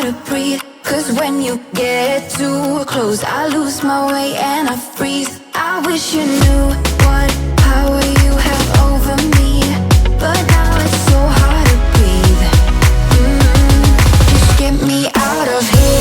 to breathe. Cause when you get too close, I lose my way and I freeze. I wish you knew what power you have over me, but now it's so hard to breathe. Just get me out of here.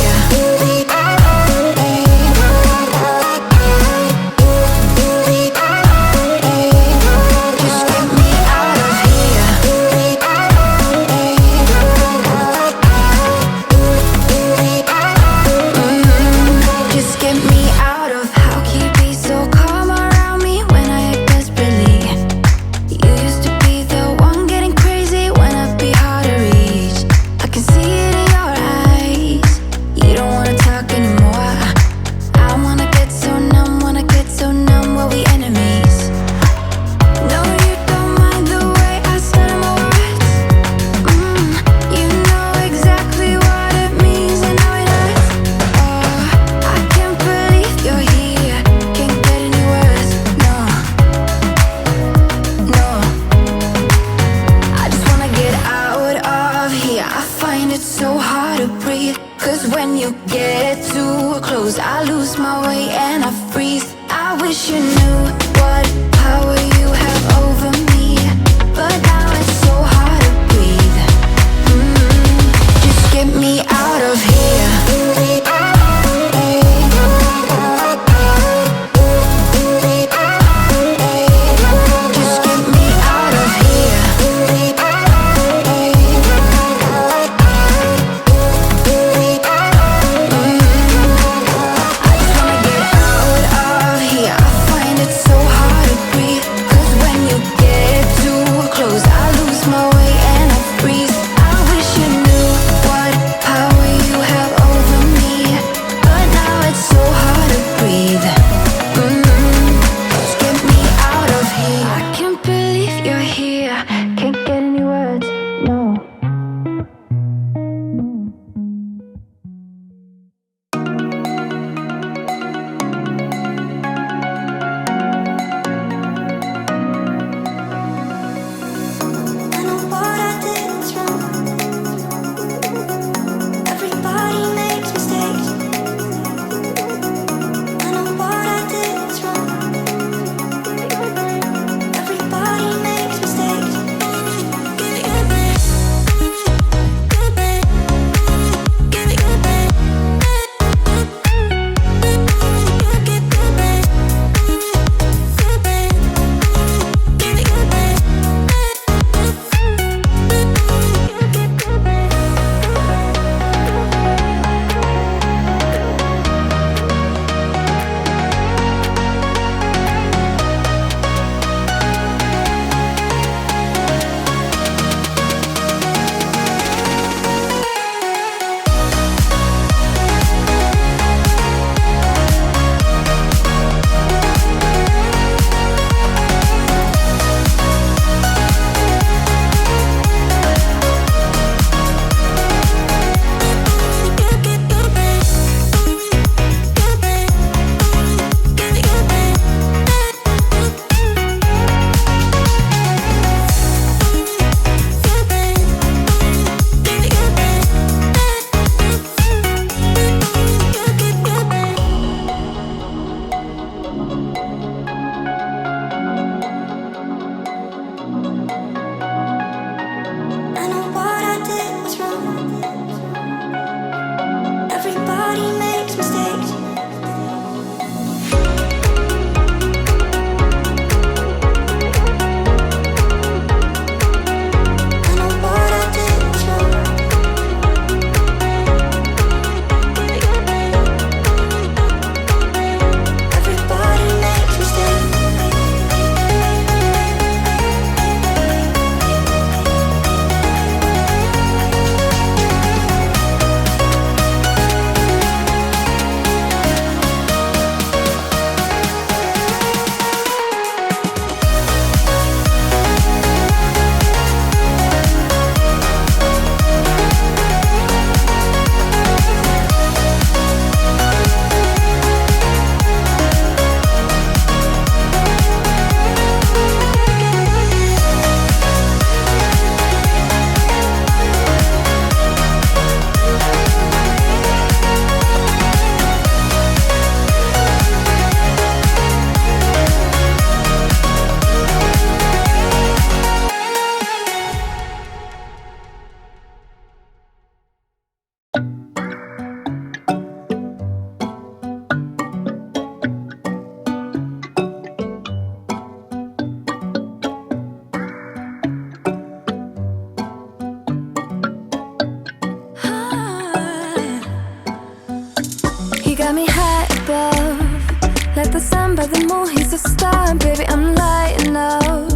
mind, baby, I'm lighting up.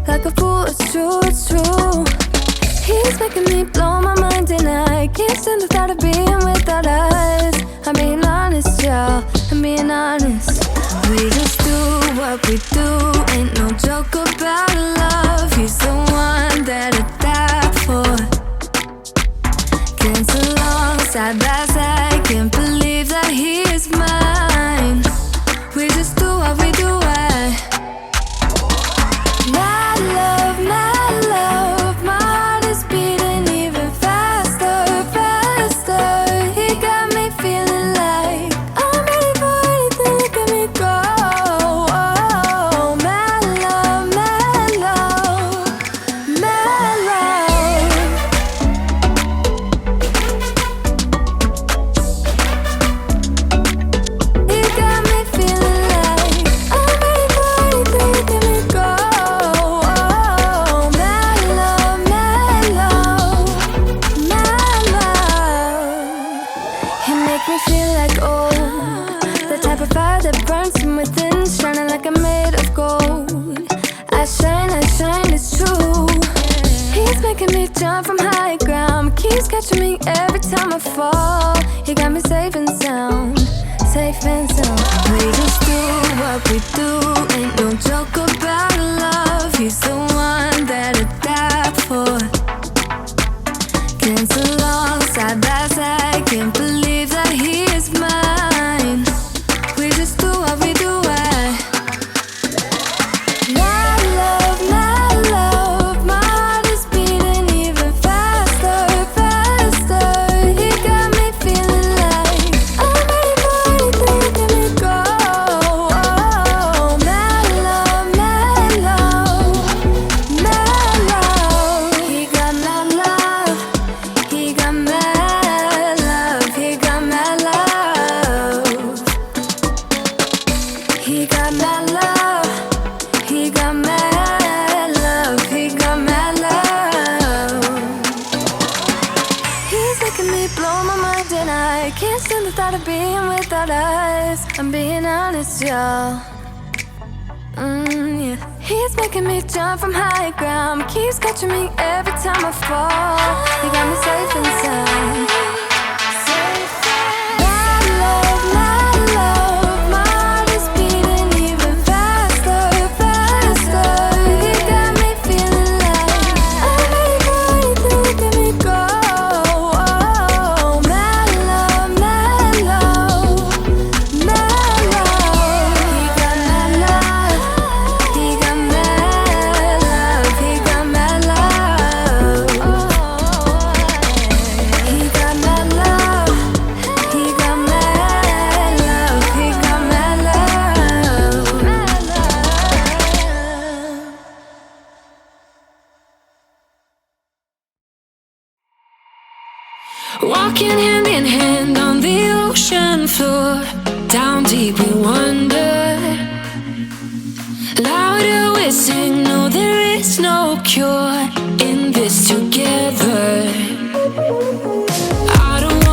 Like a fool, it's true, it's true. He's making me blow my mind and I can't stand the thought of being without us. I'm being honest, y'all, I'm being honest. We just do what we do, ain't no joke about love. He's the one that I die for. Dancing along side by side, can't believe that he is mine. We just do what we do, my love, my heart is beating even faster, faster. He got me feeling like I'm ready for anything, look at me go. Oh, my love, my love, my love. He got me feeling like I'm ready for anything, look at me go. Oh, my love, my love, my love. He make me feel like the type of fire that burns from within, shining like I'm made of gold. I shine, it's true. He's making me jump from high ground, keeps catching me every time I fall. He got me safe and sound, safe and sound. We just do what we do, ain't no joke about love. He's the one that I die for. Dance along side by side, can't believe that he is mine. We just do what we do, my love, my heart is beating even faster, faster. He got me feeling like I'm ready for anything, look at me go. Oh, my love, my love, my love. He got my love, he got my love, he got my love. He got my love, he got my love, he got my love. He's making me blow my mind and I can't stand the thought of being without us. I'm being honest, y'all. Yeah. He's making me jump from high ground, keeps catching me every time I fall. He got me safe and sound. My love, my heart is beating even faster, faster. He got me feeling like I'm ready for anything, look at me go. Oh, my love, my love, my love. He got my love, he got my love, he got my love. He got my love, he got my love, he got my love, my love. Walking hand in hand on the ocean floor, down deep we wander. Louder we sing, no there is no cure in this together.